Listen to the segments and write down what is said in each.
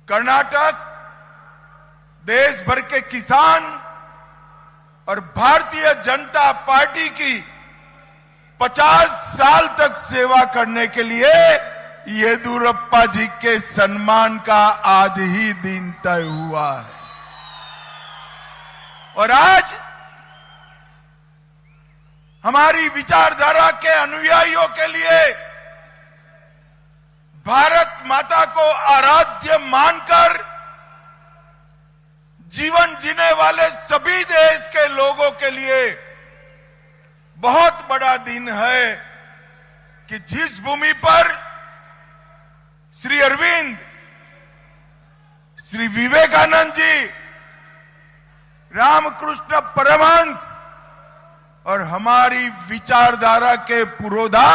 कर्नाटक देश भर के किसान और भारतीय जनता पार्टी की 50 साल तक सेवा करने के लिए येदियुरप्पा जी के सम्मान का आज ही दिन तय हुआ है। और आज हमारी विचारधारा के अनुयायियों के लिए भारत माता को आराध्य मानकर जीवन जीने वाले सभी देश के लोगों के लिए बहुत बड़ा दिन है कि जिस भूमि पर श्री अरविंद, श्री विवेकानंद जी, रामकृष्ण परमहंस और हमारी विचारधारा के पुरोधा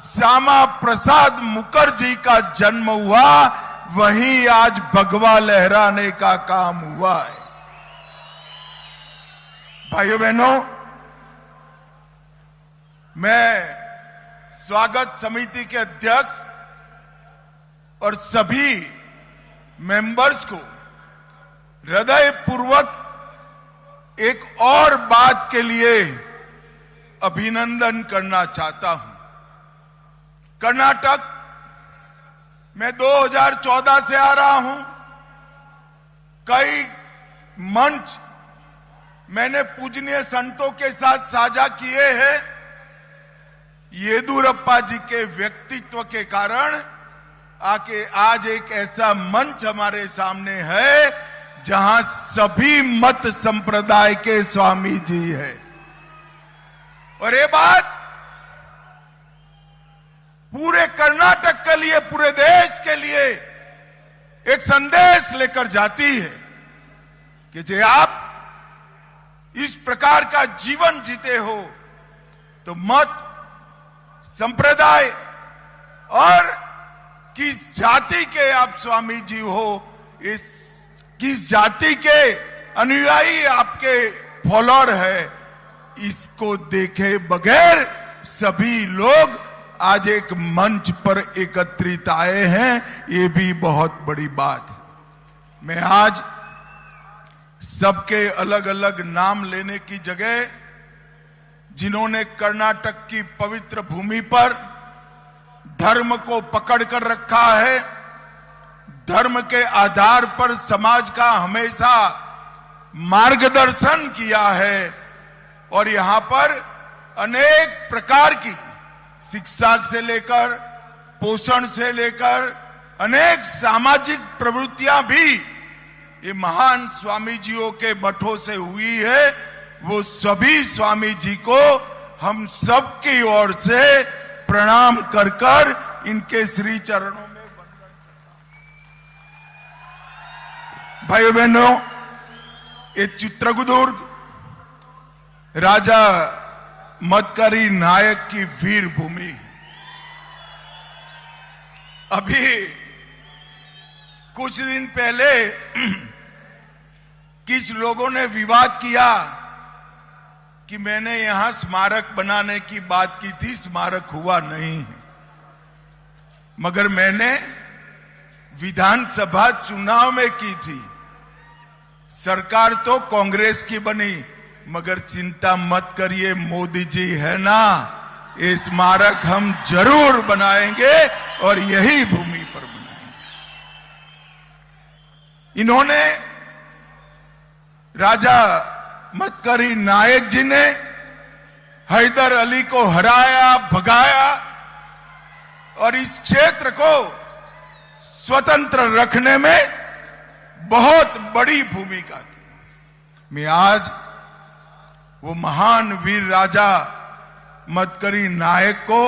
श्यामा प्रसाद मुखर्जी का जन्म हुआ, वहीं आज भगवा लहराने का काम हुआ है। भाइयों बहनों, मैं स्वागत समिति के अध्यक्ष और सभी मेंबर्स को हृदयपूर्वक एक और बात के लिए अभिनंदन करना चाहता हूं। कर्नाटक मैं 2014 से आ रहा हूं। कई मंच मैंने पूजनीय संतों के साथ साझा किए हैं। येदियुरप्पा जी के व्यक्तित्व के कारण आके आज एक ऐसा मंच हमारे सामने है जहां सभी मत संप्रदाय के स्वामी जी है। और ये बात पूरे कर्नाटक के लिए, पूरे देश के लिए एक संदेश लेकर जाती है कि जो आप इस प्रकार का जीवन जीते हो तो मत, संप्रदाय और किस जाति के आप स्वामी जी हो, इस किस जाति के अनुयायी आपके फॉलोअर है, इसको देखे बगैर सभी लोग आज एक मंच पर एकत्रित आए हैं। ये भी बहुत बड़ी बात है। मैं आज सबके अलग अलग नाम लेने की जगह जिन्होंने कर्नाटक की पवित्र भूमि पर धर्म को पकड़ कर रखा है, धर्म के आधार पर समाज का हमेशा मार्गदर्शन किया है और यहां पर अनेक प्रकार की शिक्षा से लेकर, पोषण से लेकर अनेक सामाजिक प्रवृत्तियां भी ये महान स्वामी जियों के मठों से हुई है। वो सभी स्वामी जी को हम सब की ओर से प्रणाम कर कर इनके श्री चरणों में वंदन। भाइयों बहनों, ये चित्रदुर्ग राजा मदकरी नायक की वीर भूमि। अभी कुछ दिन पहले कुछ लोगों ने विवाद किया कि मैंने यहां स्मारक बनाने की बात की थी, स्मारक हुआ नहीं है। मगर मैंने विधानसभा चुनाव में की थी। सरकार तो कांग्रेस की बनी, मगर चिंता मत करिए, मोदी जी है ना, ये स्मारक हम जरूर बनाएंगे और यही भूमि पर बनाएंगे। इन्होंने, राजा मदकरी नायक जी ने हैदर अली को हराया, भगाया और इस क्षेत्र को स्वतंत्र रखने में बहुत बड़ी भूमिका की। मैं आज वो महान वीर राजा मदकरी नायक को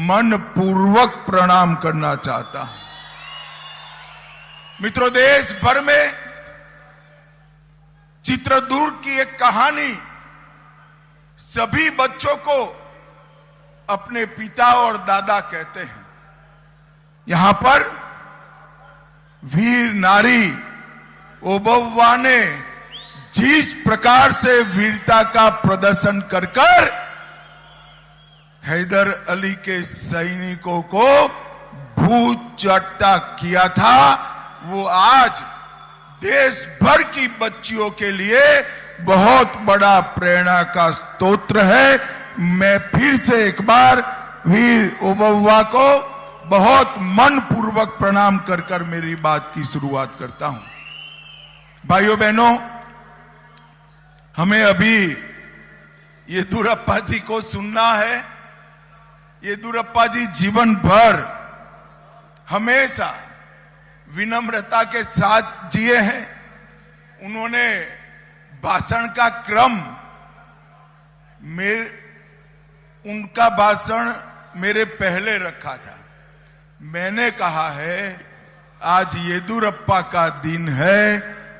मनपूर्वक प्रणाम करना चाहता हूं। मित्रों, देश भर में चित्रदुर्ग की एक कहानी सभी बच्चों को अपने पिता और दादा कहते हैं। यहां पर वीर नारी ओबव्वा ने जिस प्रकार से वीरता का प्रदर्शन कर कर हैदर अली के सैनिकों को भूत चट्टा किया था, वो आज देश भर की बच्चियों के लिए बहुत बड़ा प्रेरणा का स्तोत्र है। मैं फिर से एक बार वीर ओबव्वा को बहुत मन पूर्वक प्रणाम कर कर मेरी बात की शुरुआत करता हूं। भाइयों बहनों, हमें अभी येदियुरप्पा जी को सुनना है। येदियुरप्पा जी जीवन भर हमेशा विनम्रता के साथ जिए हैं। उन्होंने भाषण का क्रम उनका भाषण मेरे पहले रखा था। मैंने कहा है आज येदियुरप्पा का दिन है,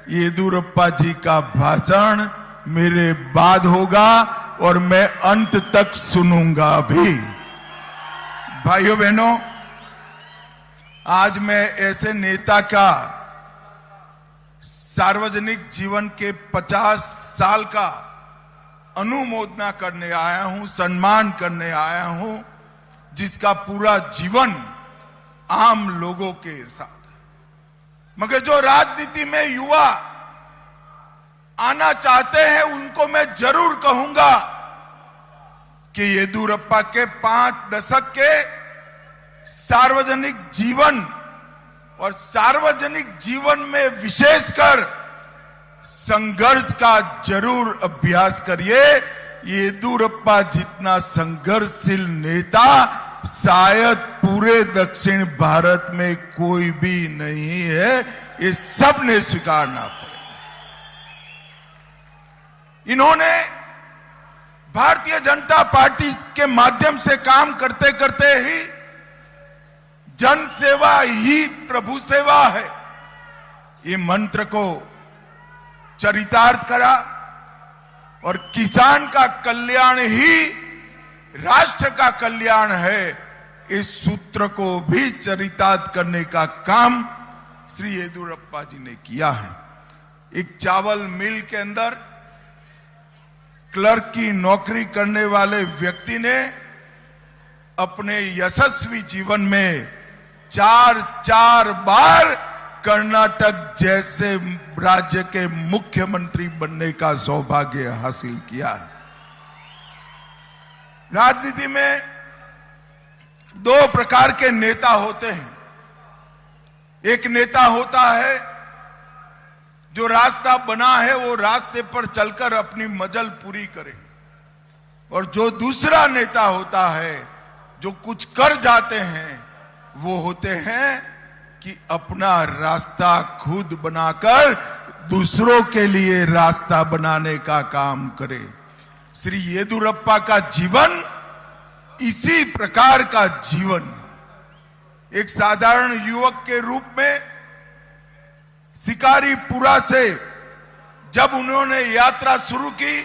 येदियुरप्पा जी का भाषण मेरे बाद होगा और मैं अंत तक सुनूंगा भी। भाइयों बहनों, आज मैं ऐसे नेता का सार्वजनिक जीवन के 50 साल का अनुमोदना करने आया हूं, सम्मान करने आया हूं, जिसका पूरा जीवन आम लोगों के साथ। मगर जो राजनीति में युवा आना चाहते हैं उनको मैं जरूर कहूंगा कि येदियुरप्पा के 5 दशक के सार्वजनिक जीवन और सार्वजनिक जीवन में विशेषकर संघर्ष का जरूर अभ्यास करिए। येदियुरप्पा जितना संघर्षशील नेता शायद पूरे दक्षिण भारत में कोई भी नहीं है, ये सब ने स्वीकारना पड़ेगा। इन्होंने भारतीय जनता पार्टी के माध्यम से काम करते करते ही जन सेवा ही प्रभु सेवा है, ये मंत्र को चरितार्थ करा और किसान का कल्याण ही राष्ट्र का कल्याण है, इस सूत्र को भी चरितार्थ करने का काम श्री येदियुरप्पा जी ने किया है। एक चावल मिल के अंदर क्लर्क की नौकरी करने वाले व्यक्ति ने अपने यशस्वी जीवन में 4 बार कर्नाटक जैसे राज्य के मुख्यमंत्री बनने का सौभाग्य हासिल किया है। राजनीति में 2 प्रकार के नेता होते हैं। एक नेता होता है जो रास्ता बना है वो रास्ते पर चलकर अपनी मंजिल पूरी करे, और जो दूसरा नेता होता है जो कुछ कर जाते हैं वो होते हैं कि अपना रास्ता खुद बनाकर दूसरों के लिए रास्ता बनाने का काम करे। श्री येदियुरप्पा का जीवन इसी प्रकार का जीवन। एक साधारण युवक के रूप में शिकारीपुरा से जब उन्होंने यात्रा शुरू की,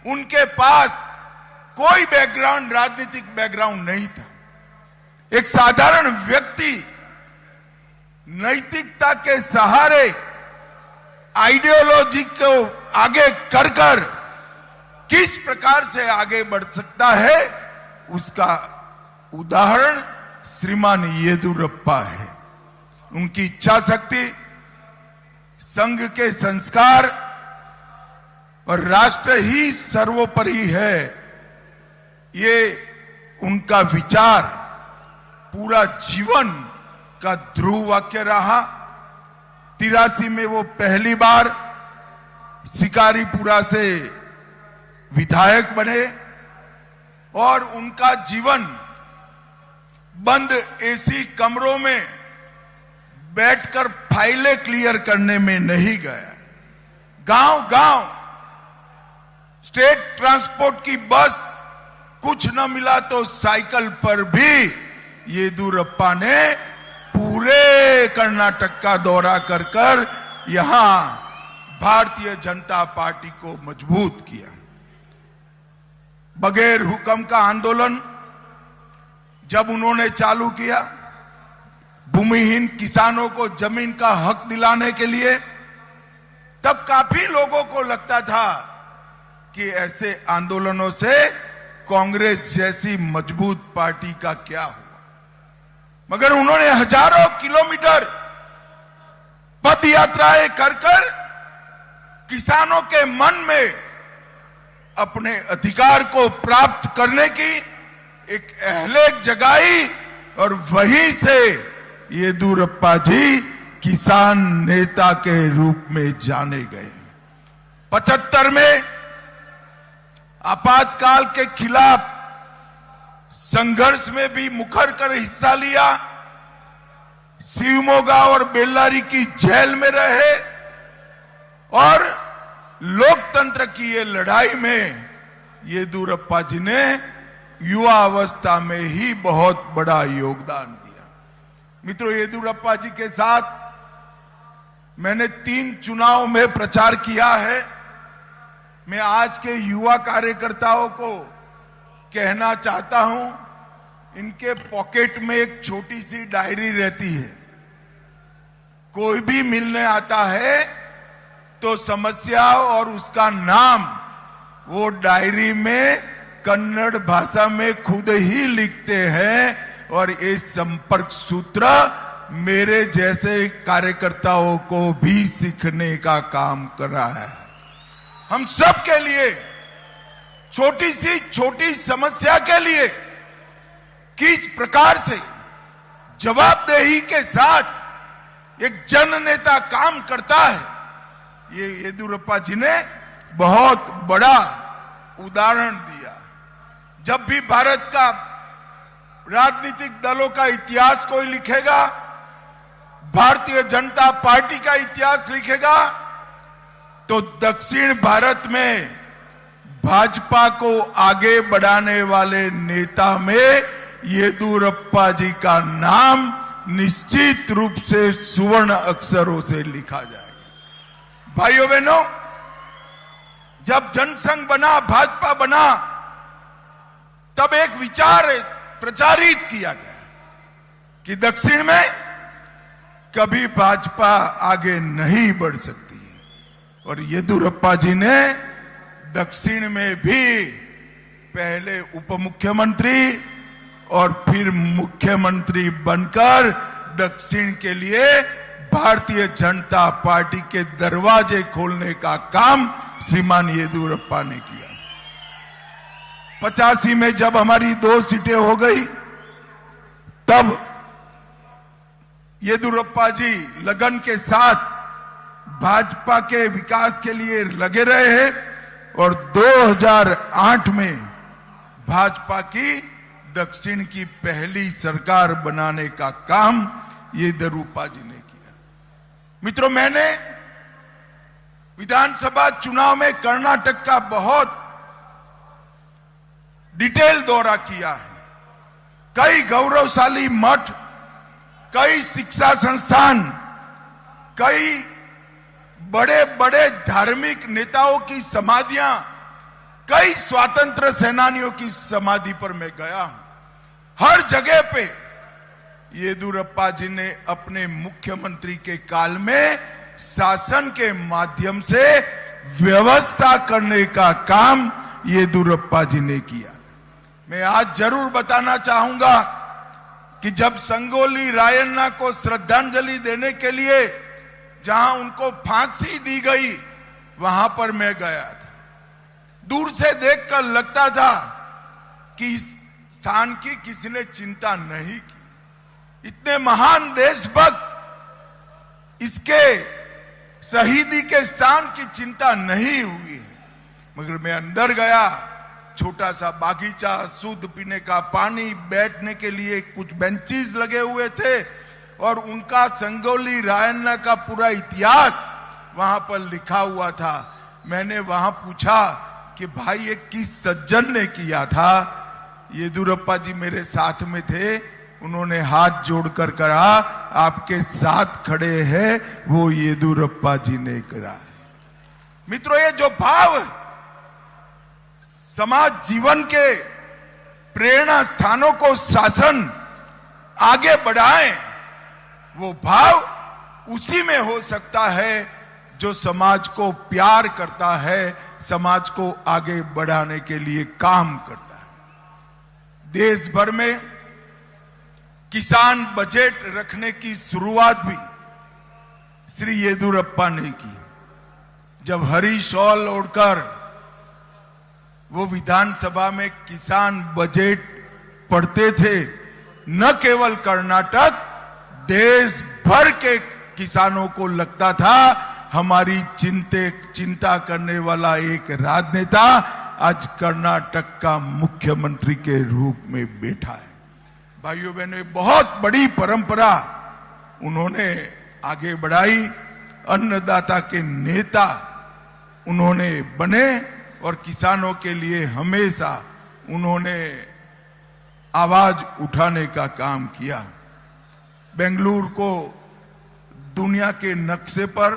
उनके पास कोई बैकग्राउंड, राजनीतिक बैकग्राउंड नहीं था। एक साधारण व्यक्ति नैतिकता के सहारे आइडियोलॉजी को आगे कर कर किस प्रकार से आगे बढ़ सकता है, उसका उदाहरण श्रीमान येदियुरप्पा है। उनकी इच्छा शक्ति, संघ के संस्कार और राष्ट्र ही सर्वोपरि है, ये उनका विचार पूरा जीवन का ध्रुव वाक्य रहा। 83 में वो पहली बार शिकारीपुरा से विधायक बने और उनका जीवन बंद एसी कमरों में बैठकर फाइलें क्लियर करने में नहीं गया। गांव-गांव स्टेट ट्रांसपोर्ट की बस, कुछ न मिला तो साइकिल पर भी येदियुरप्पा ने पूरे कर्नाटक का दौरा कर कर यहां भारतीय जनता पार्टी को मजबूत किया। बगैर हुक्म का आंदोलन जब उन्होंने चालू किया, भूमिहीन किसानों को जमीन का हक दिलाने के लिए, तब काफी लोगों को लगता था कि ऐसे आंदोलनों से कांग्रेस जैसी मजबूत पार्टी का क्या हुआ। मगर उन्होंने हजारों किलोमीटर पद यात्राएं कर कर किसानों के मन में अपने अधिकार को प्राप्त करने की एक अहलेक जगाई और वहीं से येदियुरप्पा जी किसान नेता के रूप में जाने गए। 75 में आपातकाल के खिलाफ संघर्ष में भी मुखर कर हिस्सा लिया। शिवमोगा और बेल्लारी की जेल में रहे और लोकतंत्र की ये लड़ाई में येदियुरप्पा जी ने युवा अवस्था में ही बहुत बड़ा योगदान दिया। मित्रों, येदियुरप्पा जी के साथ मैंने 3 चुनाव में प्रचार किया है। मैं आज के युवा कार्यकर्ताओं को कहना चाहता हूं, इनके पॉकेट में एक छोटी सी डायरी रहती है। कोई भी मिलने आता है तो समस्या और उसका नाम वो डायरी में कन्नड़ भाषा में खुद ही लिखते हैं और ये संपर्क सूत्र मेरे जैसे कार्यकर्ताओं को भी सीखने का काम कर रहा है। हम सब के लिए छोटी सी छोटी समस्या के लिए किस प्रकार से जवाबदेही के साथ एक जन नेता काम करता है, ये येदियुरप्पा जी ने बहुत बड़ा उदाहरण दिया। जब भी भारत का राजनीतिक दलों का इतिहास कोई लिखेगा, भारतीय जनता पार्टी का इतिहास लिखेगा, तो दक्षिण भारत में भाजपा को आगे बढ़ाने वाले नेता में येदियुरप्पा जी का नाम निश्चित रूप से सुवर्ण अक्षरों से लिखा जाएगा। भाइयों बहनों, जब जनसंघ बना, भाजपा बना, तब एक विचार प्रचारित किया गया कि दक्षिण में कभी भाजपा आगे नहीं बढ़ सकती। और येदियुरप्पा जी ने दक्षिण में भी पहले उप मुख्यमंत्री और फिर मुख्यमंत्री बनकर दक्षिण के लिए भारतीय जनता पार्टी के दरवाजे खोलने का काम श्रीमान येदियुरप्पा ने किया। 85 में जब हमारी 2 सीटें हो गई, तब येदियुरप्पा जी लगन के साथ भाजपा के विकास के लिए लगे रहे हैं और 2008 में भाजपा की दक्षिण की पहली सरकार बनाने का काम येदियुरप्पा जी ने किया। मित्रों, मैंने विधानसभा चुनाव में कर्नाटक का बहुत डिटेल दौरा किया है। कई गौरवशाली मठ, कई शिक्षा संस्थान, कई बड़े बड़े धार्मिक नेताओं की समाधियां, कई स्वतंत्र सेनानियों की समाधि पर मैं गया हूं। हर जगह पे येदियुरप्पा जी ने अपने मुख्यमंत्री के काल में शासन के माध्यम से व्यवस्था करने का काम येदियुरप्पा जी ने किया। मैं आज जरूर बताना चाहूंगा कि जब संगोली रायन्ना को श्रद्धांजलि देने के लिए जहां उनको फांसी दी गई, वहां पर मैं गया था। दूर से देखकर लगता था कि इस स्थान की किसी ने चिंता नहीं की। इतने महान देशभक्त, इसके शहीदी के स्थान की चिंता नहीं हुई है। मगर मैं अंदर गया, छोटा सा बागीचा, शुद्ध पीने का पानी, बैठने के लिए कुछ बेंचेस लगे हुए थे और उनका संगोली रायन्ना का पूरा इतिहास वहां पर लिखा हुआ था। मैंने वहां पूछा कि भाई ये किस सज्जन ने किया था? येदियुरप्पा जी मेरे साथ में थे। उन्होंने हाथ जोड़कर कहा, आपके साथ खड़े हैं वो येदियुरप्पा जी ने करा। मित्रों, ये जो भाव समाज जीवन के प्रेरणा स्थानों को शासन आगे बढ़ाए, वो भाव उसी में हो सकता है जो समाज को प्यार करता है, समाज को आगे बढ़ाने के लिए काम करता है। देश भर में किसान बजट रखने की शुरुआत भी श्री येदुरप्पा ने की। जब हरी शॉल ओढ़कर वो विधानसभा में किसान बजट पढ़ते थे, न केवल कर्नाटक, देश भर के किसानों को लगता था हमारी चिंता करने वाला एक राजनेता आज कर्नाटक का मुख्यमंत्री के रूप में बैठा है। भाइयों बहनों, बहुत बड़ी परंपरा उन्होंने आगे बढ़ाई। अन्नदाता के नेता उन्होंने बने और किसानों के लिए हमेशा उन्होंने आवाज उठाने का काम किया। बेंगलुरु को दुनिया के नक्शे पर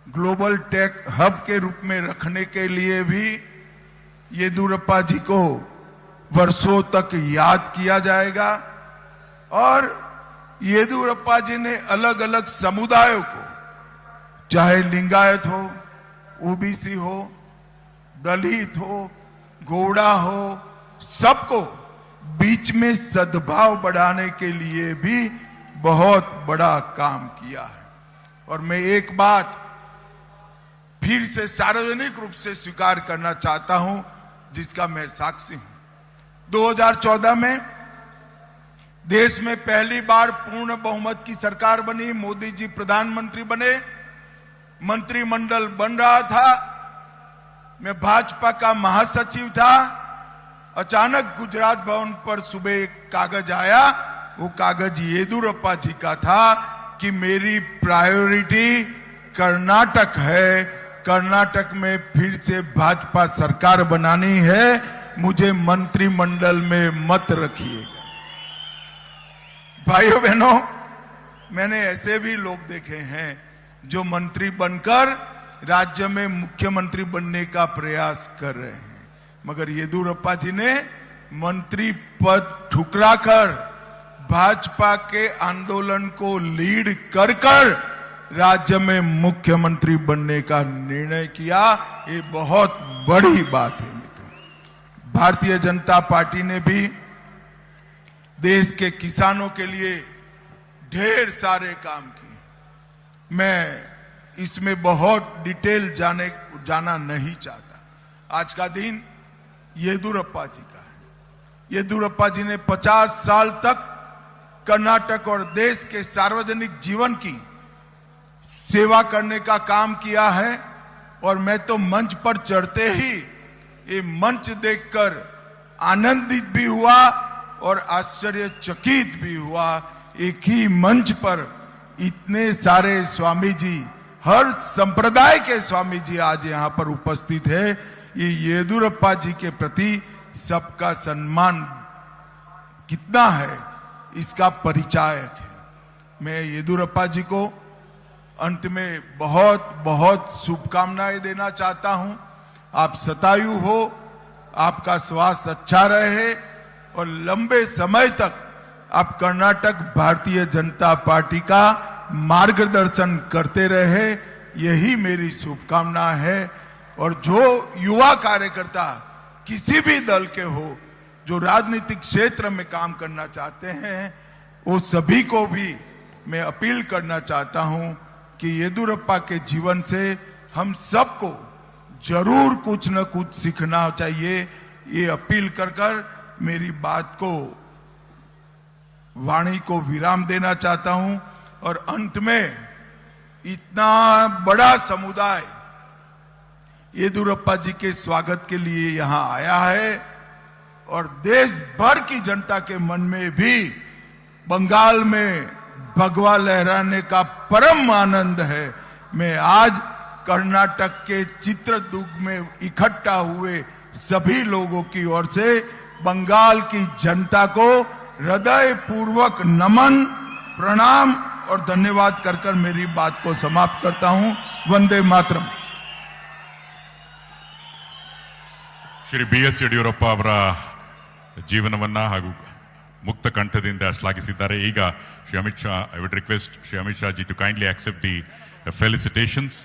ग्लोबल टेक हब के रूप में रखने के लिए भी येदुरप्पा जी को वर्षों तक याद किया जाएगा। और येदुरप्पा जी ने अलग अलग समुदायों को, चाहे लिंगायत हो, ओबीसी हो, दलित हो, गौड़ा हो, सबको बीच में सद्भाव बढ़ाने के लिए भी बहुत बड़ा काम किया है। और मैं एक बात फिर से सार्वजनिक रूप से स्वीकार करना चाहता हूं, जिसका मैं साक्षी हूं। 2014 में देश में पहली बार पूर्ण बहुमत की सरकार बनी, मोदी जी प्रधानमंत्री बने, मंत्रिमंडल बन रहा था, मैं भाजपा का महासचिव था। अचानक गुजरात भवन पर सुबह एक कागज आया, वो कागज येदुरप्पा जी का था कि मेरी प्रायोरिटी कर्नाटक है, कर्नाटक में फिर से भाजपा सरकार बनानी है, मुझे मंत्रिमंडल में मत रखिएगा। भाइयों बहनों, मैंने ऐसे भी लोग देखे हैं जो मंत्री बनकर राज्य में मुख्यमंत्री बनने का प्रयास कर रहे हैं, मगर येदुरप्पा जी ने मंत्री पद ठुकराकर भाजपा के आंदोलन को लीड कर राज्य में मुख्यमंत्री बनने का निर्णय किया। ये बहुत बड़ी बात है। भारतीय जनता पार्टी ने भी देश के किसानों के लिए ढेर सारे काम किए। मैं इसमें बहुत डिटेल जाना नहीं चाहता। आज का दिन येदुरप्पा जी का है। येदुरप्पा जी ने 50 साल तक कर्नाटक और देश के सार्वजनिक जीवन की सेवा करने का काम किया है। और मैं तो मंच पर चढ़ते ही ये मंच देखकर आनंदित भी हुआ और आश्चर्यचकित भी हुआ। एक ही मंच पर इतने सारे स्वामी जी, हर संप्रदाय के स्वामी जी आज यहाँ पर उपस्थित है। ये येदुरप्पा जी के प्रति सबका सम्मान कितना है, इसका परिचायक है। मैं येदुरप्पा जी को अंत में बहुत बहुत शुभकामनाएं देना चाहता हूं। आप शतायु हो, आपका स्वास्थ्य अच्छा रहे और लंबे समय तक आप कर्नाटक भारतीय जनता पार्टी का मार्गदर्शन करते रहे, यही मेरी शुभकामना है। और जो युवा कार्यकर्ता किसी भी दल के हो, जो राजनीतिक क्षेत्र में काम करना चाहते हैं, वो सभी को भी मैं अपील करना चाहता हूं कि येदुरप्पा के जीवन से हम सबको जरूर कुछ न कुछ सीखना चाहिए। ये अपील कर मेरी बात को, वाणी को विराम देना चाहता हूं। और अंत में इतना बड़ा समुदाय येदुरप्पा जी के स्वागत के लिए यहां आया है और देश भर की जनता के मन में भी बंगाल में भगवा लहराने का परम आनंद है। मैं आज कर्नाटक के चित्रदुर्ग में इकट्ठा हुए सभी लोगों की ओर से बंगाल की जनता को हृदय पूर्वक नमन, प्रणाम और धन्यवाद कर मेरी बात को समाप्त करता हूं। वंदे मातरम। ಶ್ರೀ ಬಿ.ಎಸ್. ಯಡಿಯೂರಪ್ಪ ಅವರ ಜೀವನವನ್ನ ಹಾಗೂ ಮುಕ್ತ ಕಂಠದಿಂದ ಶ್ಲಾಘಿಸಿದ್ದಾರೆ. ಈಗ Shri Amit Shah, I would request Shri Amit Shah ji to kindly accept the felicitations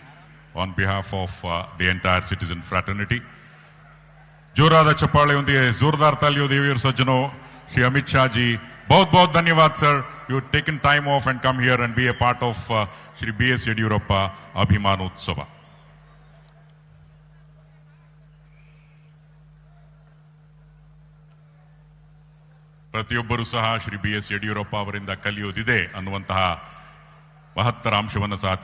on behalf of the entire citizen fraternity. जोरादा चप्पाळेयೊಂದಿಗೆ जोरदार तालियों देवियों सज्जनों, श्री अमित शाह जी बहुत बहुत धन्यवाद sir. you have taken time off and come here and be a part of Shri B.S. Yediyurappa Abhimanotsava. ಪ್ರತಿಯೊಬ್ಬರೂ ಸಹ ಶ್ರೀ ಬಿ ಎಸ್ ಯಡಿಯೂರಪ್ಪ ಅವರಿಂದ ಕಲಿಯೋದಿದೆ ಅನ್ನುವಂತಹ ಮಹತ್ತರ ಅಂಶವನ್ನು ಸಹ